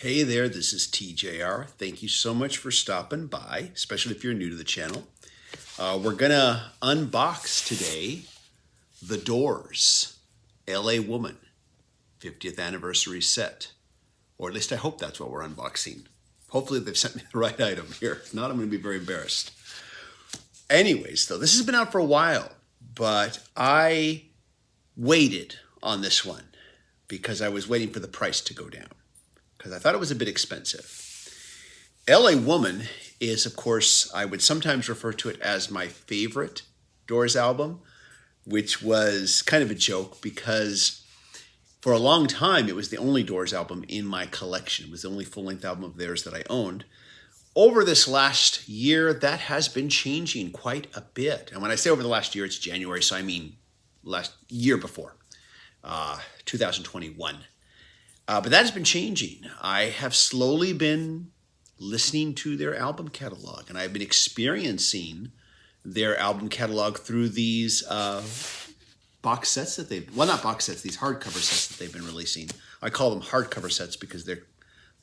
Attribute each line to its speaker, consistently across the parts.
Speaker 1: Hey there, this is TJR. Thank you so much for stopping by, especially if you're new to the channel. We're gonna unbox today The Doors LA Woman 50th anniversary set. Or at least I hope that's what we're unboxing. Hopefully they've sent me the right item here. If not, I'm gonna be very embarrassed. Anyways, though, this has been out for a while, but I waited on this one because I was waiting for the price to go down, because I thought it was a bit expensive. LA Woman is, of course, I would sometimes refer to it as my favorite Doors album, which was kind of a joke because for a long time it was the only Doors album in my collection. It was the only full-length album of theirs that I owned. Over this last year, that has been changing quite a bit. And when I say over the last year, it's January, so I mean last year before, 2021. But that has been changing. I have slowly been listening to their album catalog, and I've been experiencing their album catalog through these box sets that they've, well, not box sets, these hardcover sets that they've been releasing. I call them hardcover sets because they're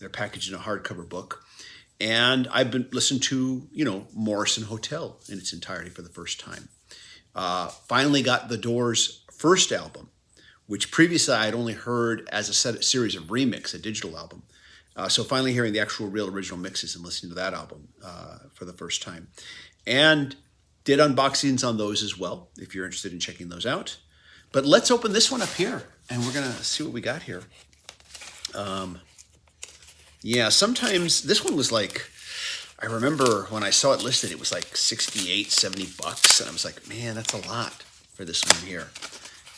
Speaker 1: packaged in a hardcover book. And I've been listening to, Morrison Hotel in its entirety for the first time. Finally got The Doors' first album, which previously I had only heard as a series of remix, a digital album. So finally hearing the actual real original mixes and listening to that album for the first time. And did unboxings on those as well, if you're interested in checking those out. But let's open this one up here, and we're gonna see what we got here. Yeah, sometimes this one was like, I remember when I saw it listed, it was like 68, 70 bucks. And I was like, man, that's a lot for this one here.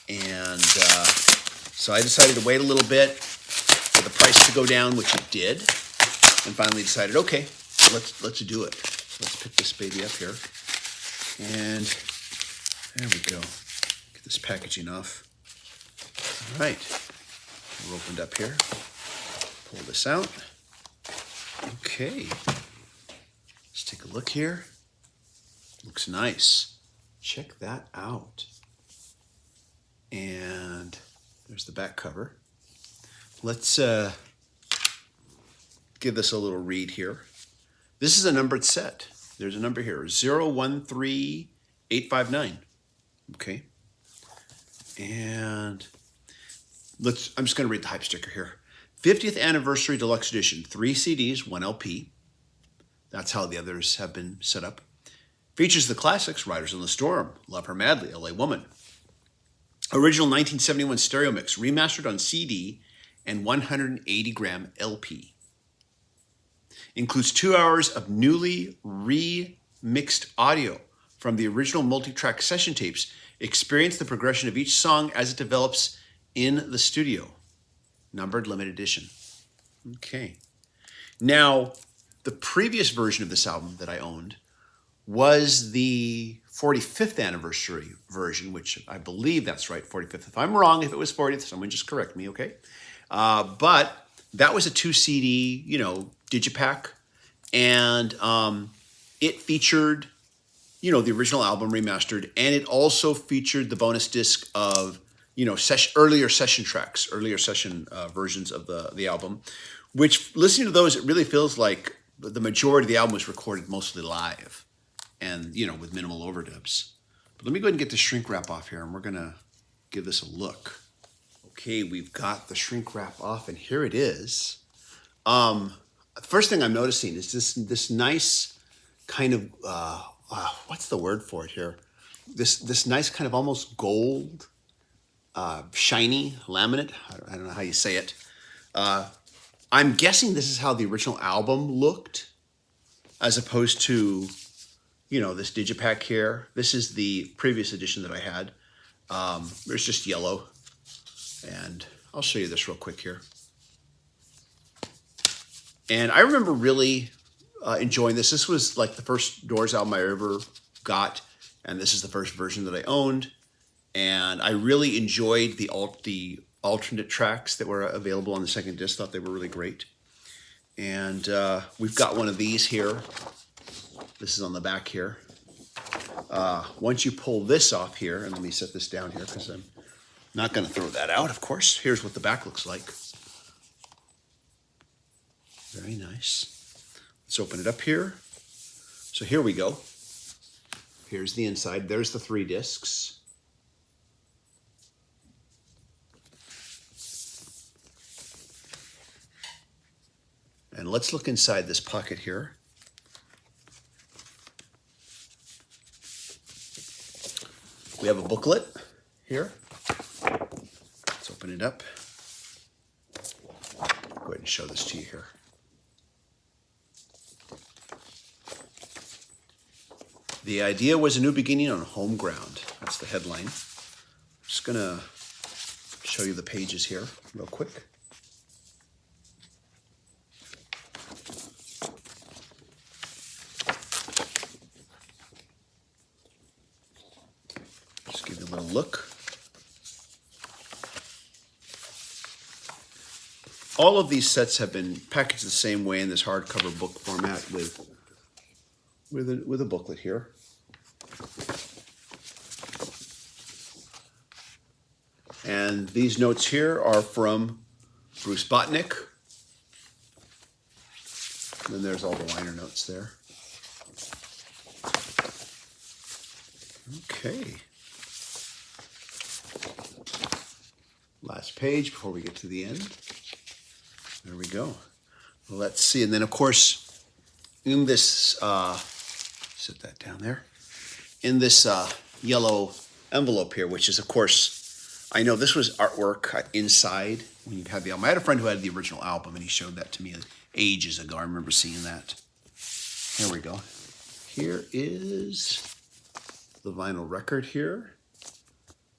Speaker 1: And so I decided to wait a little bit for the price to go down, which it did. And finally decided, okay, let's do it. Let's pick this baby up here. And there we go. Get this packaging off. All right, we're opened up here. Pull this out. Okay, let's take a look here. Looks nice. Check that out. And there's the back cover. Let's give this a little read here. This is a numbered set. There's a number here, 013859. Okay. And I'm just gonna read the hype sticker here. 50th Anniversary Deluxe Edition, 3 CDs, 1 LP. That's how the others have been set up. Features the classics, Riders on the Storm, Love Her Madly, LA Woman. Original 1971 stereo mix, remastered on CD and 180-gram LP. Includes 2 hours of newly remixed audio from the original multi-track session tapes. Experience the progression of each song as it develops in the studio. Numbered limited edition. Okay. Now, the previous version of this album that I owned was the 45th anniversary version, which I believe that's right, 45th. If I'm wrong, if it was 40th, someone just correct me, okay? But that was a 2 CD, digipack, and it featured, the original album remastered, and it also featured the bonus disc of earlier session versions of the album, which, listening to those, it really feels like the majority of the album was recorded mostly live and, with minimal overdubs. But let me go ahead and get the shrink wrap off here, and we're going to give this a look. Okay, we've got the shrink wrap off, and here it is. The first thing I'm noticing is this nice kind of, what's the word for it here? This nice kind of almost gold, shiny laminate. I don't know how you say it. I'm guessing this is how the original album looked, as opposed to, this digipack here. This is the previous edition that I had. There's just yellow, and I'll show you this real quick here. And I remember really enjoying this. This was like the first Doors album I ever got, and this is the first version that I owned. And I really enjoyed the alternate tracks that were available on the second disc. Thought they were really great. And we've got one of these here. This is on the back here. Once you pull this off here, and let me set this down here because I'm not going to throw that out, of course. Here's what the back looks like. Very nice. Let's open it up here. So here we go. Here's the inside. There's the 3 discs. And let's look inside this pocket here. We have a booklet here. Let's open it up. Go ahead and show this to you here. The idea was a new beginning on home ground. That's the headline. I'm just gonna show you the pages here real quick. Just give you a little look. All of these sets have been packaged the same way in this hardcover book format with a booklet here. And these notes here are from Bruce Botnick. And then there's all the liner notes there. Okay. Last page before we get to the end. There we go. Well, let's see. And then, of course, in this, set that down there. In this yellow envelope here, which is, of course, I know this was artwork inside when you had the album. I had a friend who had the original album, and he showed that to me ages ago. I remember seeing that. There we go. Here is the vinyl record here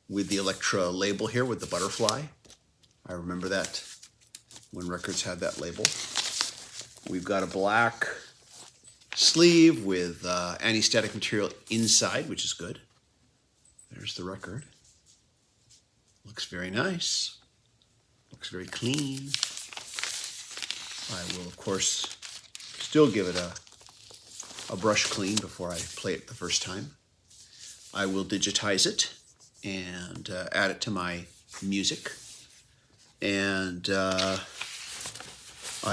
Speaker 1: with the Elektra label here with the butterfly. I remember that when records had that label. We've got a black sleeve with anti-static material inside, which is good. There's the record. Looks very nice. Looks very clean. I will, of course, still give it a brush clean before I play it the first time. I will digitize it and add it to my music. And I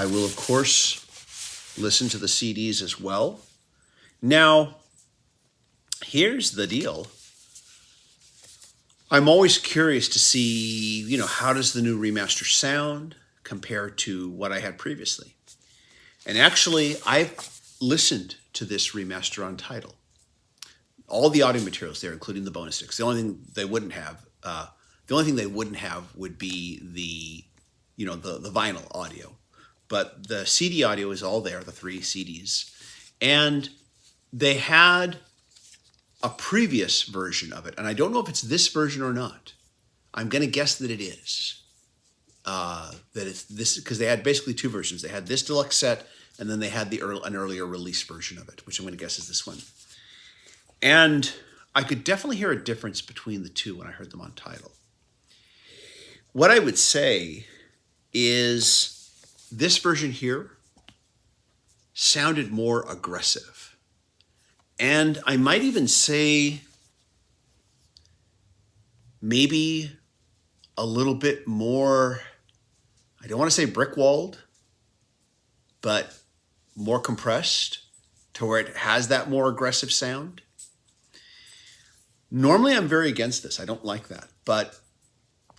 Speaker 1: will, of course, listen to the CDs as well. Now, here's the deal. I'm always curious to see, you know, how does the new remaster sound compared to what I had previously? And actually, I've listened to this remaster on Tidal. All the audio materials there, including the bonus discs. The only thing they wouldn't have would be the, you know, the vinyl audio. But the CD audio is all there, the 3 CDs. And they had a previous version of it. And I don't know if it's this version or not. I'm going to guess that it is. That it's this, because they had basically 2 versions. They had this deluxe set, and then they had an earlier release version of it, which I'm going to guess is this one. And I could definitely hear a difference between the 2 when I heard them on Tidal. What I would say is this version here sounded more aggressive. And I might even say maybe a little bit more, I don't want to say brick-walled, but more compressed to where it has that more aggressive sound. Normally, I'm very against this. I don't like that. But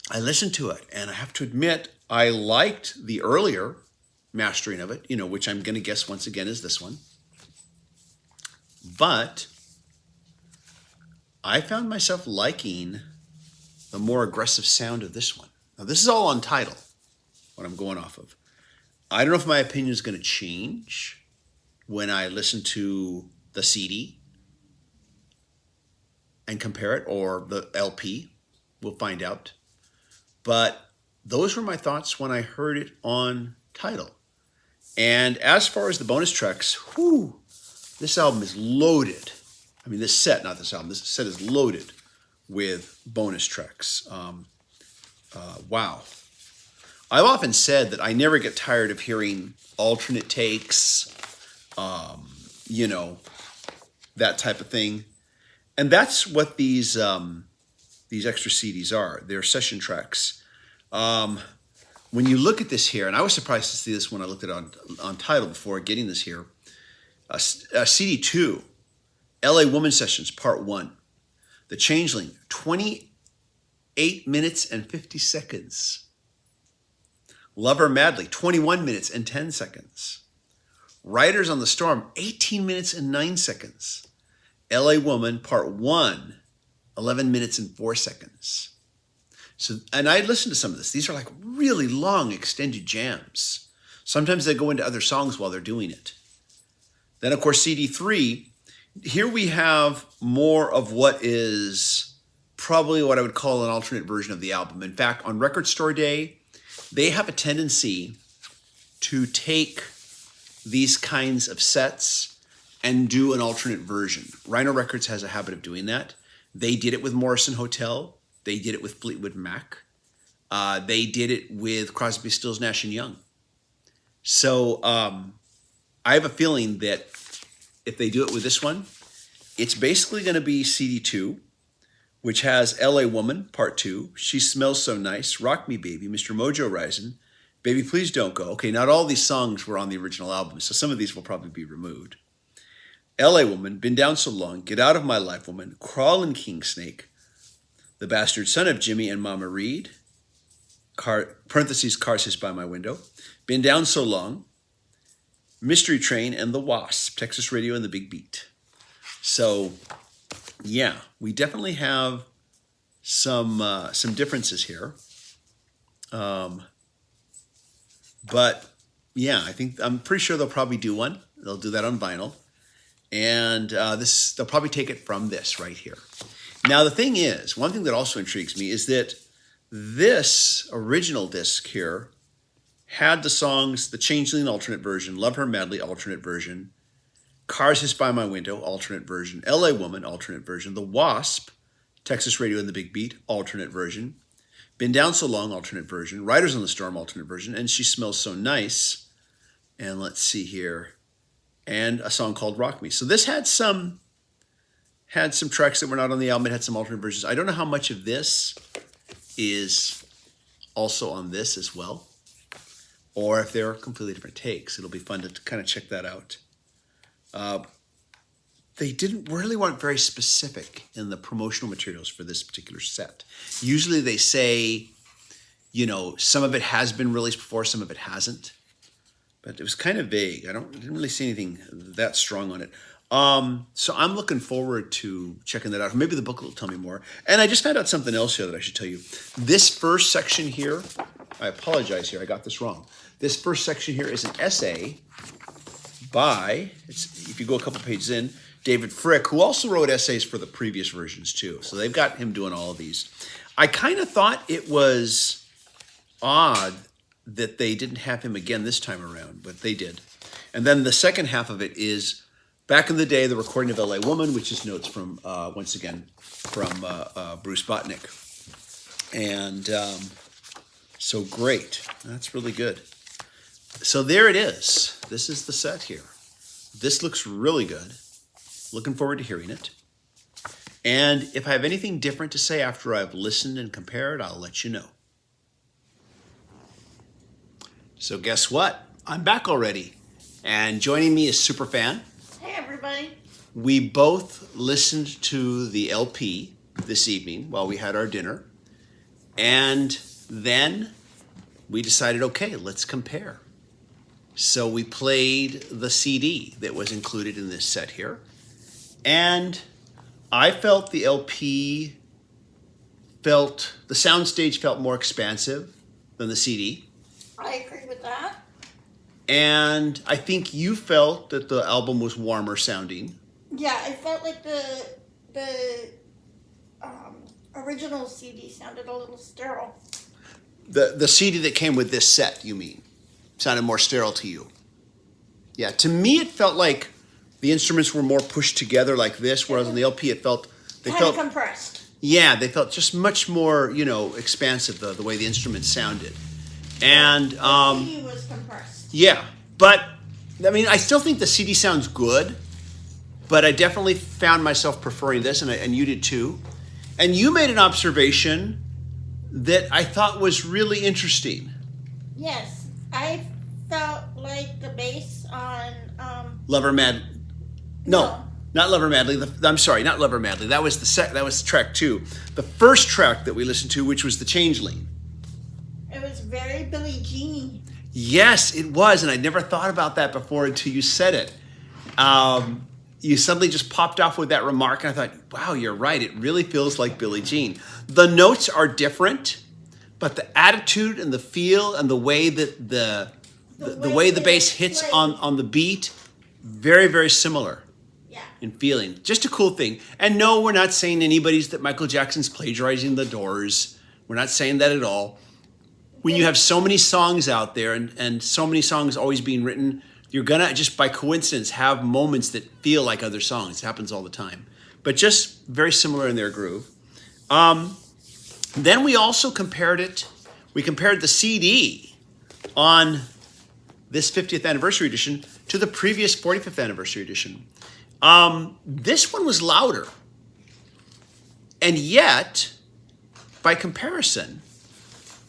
Speaker 1: I listened to it, and I have to admit, I liked the earlier mastering of it, you know, which I'm going to guess once again is this one. But I found myself liking the more aggressive sound of this one. Now, this is all on Tidal, what I'm going off of. I don't know if my opinion is going to change when I listen to the CD and compare it, or the LP. We'll find out. But those were my thoughts when I heard it on Tidal. And as far as the bonus tracks, whew, this album is loaded. I mean, this set, not this album, this set is loaded with bonus tracks. Wow. I've often said that I never get tired of hearing alternate takes, you know, that type of thing. And that's what these extra CDs are. They're session tracks. when you look at this here, and I was surprised to see this when I looked at it on Tidal before getting this here, CD2, LA Woman Sessions, Part 1. The Changeling, 28 minutes and 50 seconds. Love Her Madly, 21 minutes and 10 seconds. Riders on the Storm, 18 minutes and 9 seconds. LA Woman, Part 1, 11 minutes and 4 seconds. So, and I listened to some of this. These are like really long, extended jams. Sometimes they go into other songs while they're doing it. Then, of course, CD3, here we have more of what is probably what I would call an alternate version of the album. In fact, on Record Store Day, they have a tendency to take these kinds of sets and do an alternate version. Rhino Records has a habit of doing that. They did it with Morrison Hotel. They did it with Fleetwood Mac. They did it with Crosby, Stills, Nash & Young. So I have a feeling that if they do it with this one, it's basically going to be CD2, which has LA Woman, Part 2, She Smells So Nice, Rock Me Baby, Mr. Mojo Rising, Baby Please Don't Go. Okay, not all these songs were on the original album, so some of these will probably be removed. LA Woman, Been Down So Long, Get Out of My Life Woman, Crawlin' King Snake, The Bastard Son of Jimmy and Mama Reed, parentheses, Cars Hiss By My Window, Been Down So Long, Mystery Train, and The Wasp, Texas Radio and the Big Beat. So, yeah, we definitely have some differences here. But, yeah, I'm pretty sure they'll probably do one. They'll do that on vinyl. And they'll probably take it from this right here. Now, the thing is, one thing that also intrigues me is that this original disc here had the songs, The Changeling alternate version, Love Her Madly alternate version, Cars Hiss By My Window alternate version, LA Woman alternate version, The Wasp, Texas Radio and the Big Beat alternate version, Been Down So Long alternate version, Riders on the Storm alternate version, and She Smells So Nice. And let's see here. And a song called Rock Me. So this had some tracks that were not on the album. It had some alternate versions. I don't know how much of this is also on this as well, or if they're completely different takes. It'll be fun to kind of check that out. They weren't very specific in the promotional materials for this particular set. Usually they say, some of it has been released before, some of it hasn't. But it was kind of vague. I didn't really see anything that strong on it. So I'm looking forward to checking that out. Maybe the booklet will tell me more. And I just found out something else here that I should tell you. This first section here, I apologize here, I got this wrong. This first section here is an essay by, if you go a couple pages in, David Frick, who also wrote essays for the previous versions too. So they've got him doing all of these. I kind of thought it was odd that they didn't have him again this time around, but they did. And then the second half of it is back in the day, the recording of LA Woman, which is notes from, once again, from Bruce Botnick. And so great. That's really good. So there it is. This is the set here. This looks really good. Looking forward to hearing it. And if I have anything different to say after I've listened and compared, I'll let you know. So guess what? I'm back already. And joining me is Superfan.
Speaker 2: Hey, everybody.
Speaker 1: We both listened to the LP this evening while we had our dinner. And then we decided, okay, let's compare. So we played the CD that was included in this set here. And I felt the LP the soundstage felt more expansive than the CD.
Speaker 2: I agree with that.
Speaker 1: And I think you felt that the album was warmer sounding.
Speaker 2: Yeah, I felt like the original CD sounded a little sterile.
Speaker 1: The CD that came with this set, you mean, sounded more sterile to you. Yeah, to me it felt like the instruments were more pushed together like this, whereas on the LP it felt
Speaker 2: compressed.
Speaker 1: Yeah, they felt just much more, expansive the way the instruments sounded. And
Speaker 2: the CD was compressed.
Speaker 1: Yeah, but I mean, I still think the CD sounds good, but I definitely found myself preferring this, and you did too. And you made an observation that I thought was really interesting.
Speaker 2: Yes, I felt like the bass on
Speaker 1: Lover Mad. No, not Lover Madly. I'm sorry, not Lover Madly. That was that was track 2. The first track that we listened to, which was the Changeling.
Speaker 2: it was very Billie Jean-y.
Speaker 1: Yes, it was, and I'd never thought about that before until you said it. You suddenly just popped off with that remark, and I thought, wow, you're right. It really feels like Billie Jean. The notes are different, but the attitude and the feel and the way that the way the bass hits on the beat, very, very similar.
Speaker 2: Yeah.
Speaker 1: In feeling. Just a cool thing. And no, we're not saying that Michael Jackson's plagiarizing the Doors. We're not saying that at all. When you have so many songs out there and so many songs always being written, you're going to, just by coincidence, have moments that feel like other songs. It happens all the time. But just very similar in their groove. Then we also compared the CD on this 50th anniversary edition to the previous 45th anniversary edition. This one was louder. And yet, by comparison,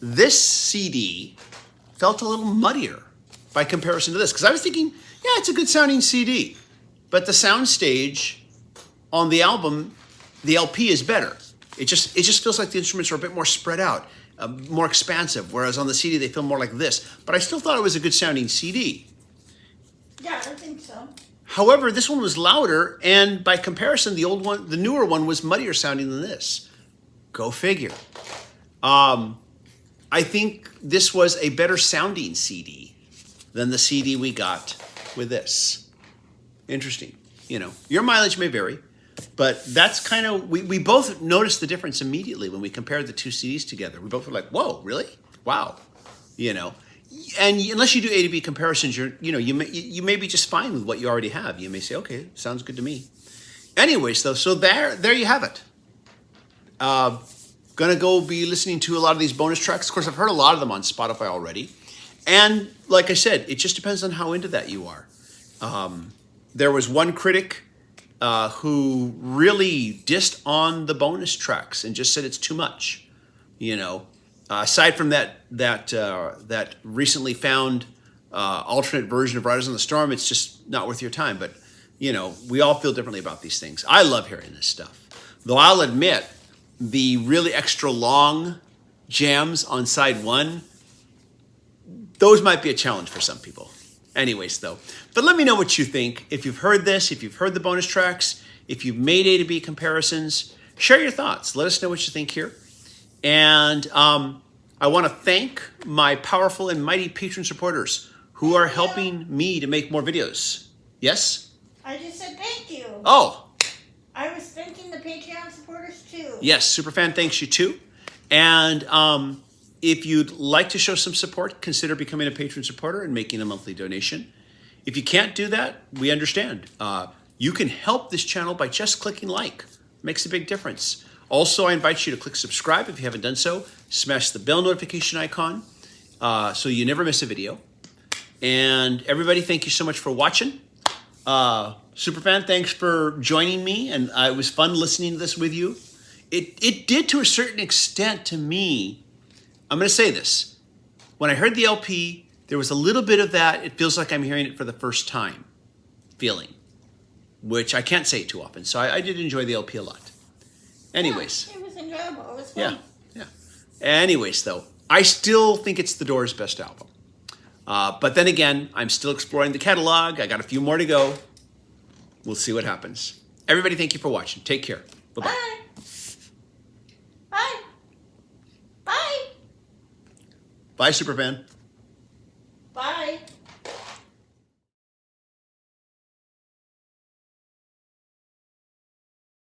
Speaker 1: this CD felt a little muddier by comparison to this. Because I was thinking, yeah, it's a good sounding CD. But the soundstage on the album, the LP is better. It just feels like the instruments are a bit more spread out, more expansive. Whereas on the CD, they feel more like this. But I still thought it was a good sounding CD.
Speaker 2: Yeah, I think so.
Speaker 1: However, this one was louder, and by comparison, the newer one was muddier sounding than this. Go figure. I think this was a better sounding CD than the CD we got with this. Interesting. You know, your mileage may vary, but that's kind of, we both noticed the difference immediately when we compared the two CDs together. We both were like, whoa, really? Wow. You know. And unless you do A to B comparisons, you may be just fine with what you already have. You may say, okay, sounds good to me. Anyways, though, so there you have it. Gonna go be listening to a lot of these bonus tracks. Of course, I've heard a lot of them on Spotify already. And like I said, it just depends on how into that you are. There was one critic who really dissed on the bonus tracks and just said it's too much, you know. Aside from that recently found alternate version of Riders on the Storm, it's just not worth your time. But, you know, we all feel differently about these things. I love hearing this stuff. Though I'll admit, the really extra long jams on side 1, those might be a challenge for some people. Anyways, though. But let me know what you think. If you've heard this, if you've heard the bonus tracks, if you've made A to B comparisons, share your thoughts. Let us know what you think here. And I want to thank my powerful and mighty patron supporters who are helping me to make more videos. Yes?
Speaker 2: I just said thank you.
Speaker 1: Oh.
Speaker 2: I was thanking the Patreon supporters too.
Speaker 1: Yes, Superfan thanks you too. And if you'd like to show some support, consider becoming a patron supporter and making a monthly donation. If you can't do that, we understand. You can help this channel by just clicking like. It makes a big difference. Also, I invite you to click subscribe if you haven't done so. Smash the bell notification icon so you never miss a video. And everybody, thank you so much for watching. Superfan, thanks for joining me, and it was fun listening to this with you. It did, to a certain extent, to me. I'm going to say this. When I heard the LP, there was a little bit of that, it feels like I'm hearing it for the first time feeling, which I can't say too often. So I did enjoy the LP a lot. Anyways.
Speaker 2: Yeah, it was enjoyable. It was fun.
Speaker 1: Yeah. Anyways, though, I still think it's the Doors' best album. But then again, I'm still exploring the catalog. I got a few more to go. We'll see what happens. Everybody, thank you for watching. Take care. Bye-bye.
Speaker 2: Bye. Bye. Bye.
Speaker 1: Bye, Superfan.